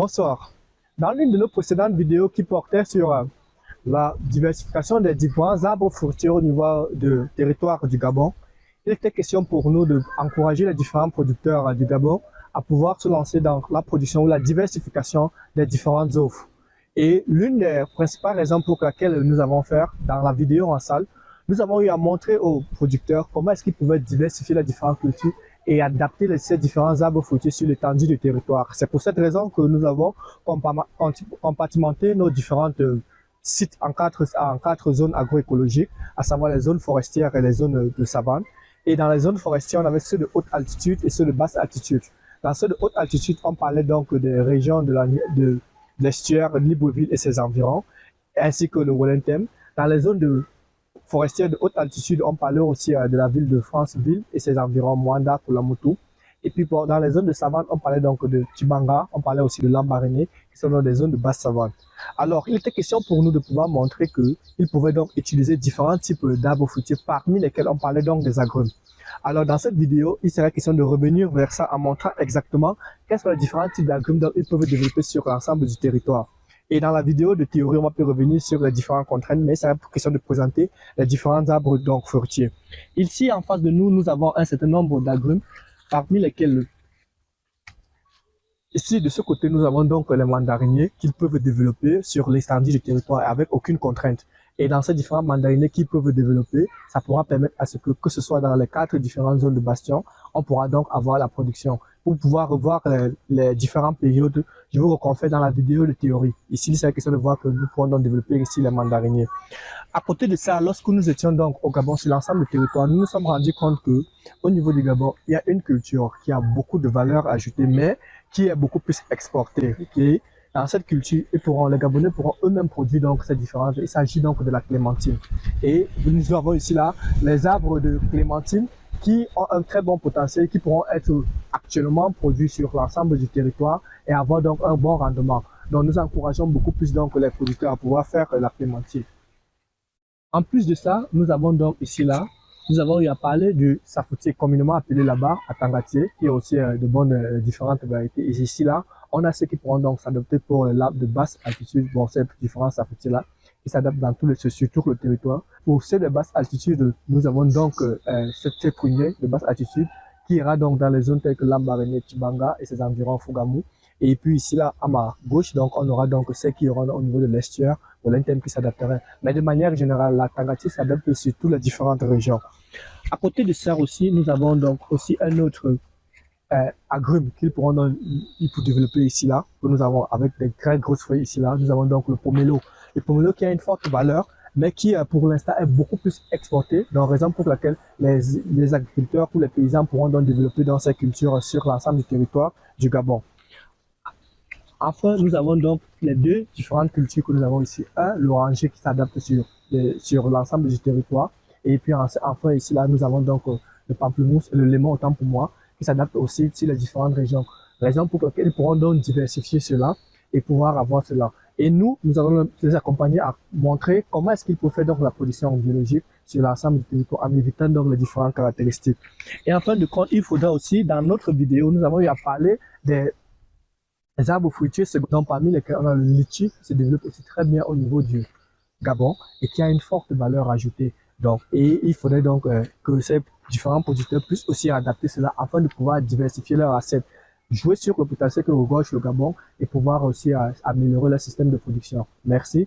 Bonsoir. Dans l'une de nos précédentes vidéos qui portait sur la diversification des différents arbres fruitiers au niveau du territoire du Gabon, il était question pour nous d'encourager les différents producteurs du Gabon à pouvoir se lancer dans la production ou la diversification des différentes offres. Et l'une des principales raisons pour laquelle nous avons fait dans la vidéo en salle, nous avons eu à montrer aux producteurs comment est-ce qu'ils pouvaient diversifier les différentes cultures et adapter ces différents arbres fruitiers sur l'étendue du territoire. C'est pour cette raison que nous avons compartimenté nos différents sites en quatre zones agroécologiques, à savoir les zones forestières et les zones de savane. Et dans les zones forestières, on avait ceux de haute altitude et ceux de basse altitude. Dans ceux de haute altitude, on parlait donc des régions de l'estuaire, Libreville et ses environs, ainsi que le Wellington. Dans les zones forestières de haute altitude, on parlait aussi de la ville de Franceville et ses environs, Moanda, Kulamoto. Et puis dans les zones de savane, on parlait donc de Tibanga, on parlait aussi de Lambaréné, qui sont dans des zones de basse savane. Alors, il était question pour nous de pouvoir montrer qu'ils pouvaient donc utiliser différents types d'arbres fruitiers, parmi lesquels on parlait donc des agrumes. Alors, dans cette vidéo, il serait question de revenir vers ça en montrant exactement quels sont les différents types d'agrumes dont ils peuvent développer sur l'ensemble du territoire. Et dans la vidéo de théorie, on va plus revenir sur les différentes contraintes, mais c'est question de présenter les différents arbres donc fruitiers. Ici, en face de nous, nous avons un certain nombre d'agrumes, parmi lesquels, ici, de ce côté, nous avons donc les mandariniers qu'ils peuvent développer sur l'étendue du territoire avec aucune contrainte. Et dans ces différents mandariniers qu'ils peuvent développer, ça pourra permettre à ce que ce soit dans les 4 différentes zones de bastion, on pourra donc avoir la production. Pour pouvoir revoir les différentes périodes, je vous reconfère dans la vidéo de théorie. Ici, c'est la question de voir que nous pourrons donc développer ici les mandariniers. À côté de ça, lorsque nous étions donc au Gabon sur l'ensemble du territoire, nous nous sommes rendus compte que au niveau du Gabon, il y a une culture qui a beaucoup de valeur ajoutée, mais qui est beaucoup plus exportée. Okay? Dans cette culture, les Gabonais pourront eux-mêmes produire donc ces différences. Il s'agit donc de la clémentine. Et nous avons ici là les arbres de clémentine qui ont un très bon potentiel, qui pourront être actuellement produits sur l'ensemble du territoire et avoir donc un bon rendement. Donc nous encourageons beaucoup plus donc les producteurs à pouvoir faire la clémentine. En plus de ça, nous avons donc ici là, nous avons eu à parler du safoutier communément appelé là-bas à Tangatier, qui a aussi de bonnes différentes variétés. Et ici là, on a ceux qui pourront donc s'adapter pour l'arbre de basse altitude, bon, ces différents safoutiers là, qui s'adaptent dans sur tout le territoire. Pour ceux de basse altitude, nous avons donc cette prunier de basse altitude qui ira donc dans les zones telles que Lambaréné, Tibanga et ses environs, Fougamou. Et puis ici là, à ma gauche, donc on aura donc ceux qui iront au niveau de l'estuaire, ou l'interne qui s'adapteraient. Mais de manière générale, la Tangatier s'adapte sur toutes les différentes régions. À côté de ça aussi, nous avons donc aussi un autre agrumes qu'ils pourront donc, développer ici là, que nous avons avec des très grosses feuilles ici là. Nous avons donc le pomelo. Le pomelo qui a une forte valeur, mais qui pour l'instant est beaucoup plus exporté, donc raison pour laquelle les agriculteurs ou les paysans pourront donc développer dans ces cultures sur l'ensemble du territoire du Gabon. Enfin, nous avons donc les deux différentes cultures que nous avons ici. Un, l'oranger qui s'adapte sur l'ensemble du territoire. Et puis enfin ici là, nous avons donc le pamplemousse et le lemon autant pour moi, qui s'adaptent aussi sur les différentes régions. Raison pour laquelle ils pourront donc diversifier cela et pouvoir avoir cela. Et nous allons les accompagner à montrer comment est-ce qu'ils peuvent faire donc la production biologique sur l'ensemble du territoire en évitant donc les différentes caractéristiques. Et en fin de compte, il faudra aussi, dans notre vidéo, nous avons eu à parler des arbres fruitiers, dont parmi lesquels on a le litchi, qui se développe aussi très bien au niveau du Gabon et qui a une forte valeur ajoutée. Donc, et il faudrait donc que ces différents producteurs puissent aussi adapter cela afin de pouvoir diversifier leur assiette, jouer sur le potentiel que regorge le Gabon et pouvoir aussi améliorer leur système de production. Merci.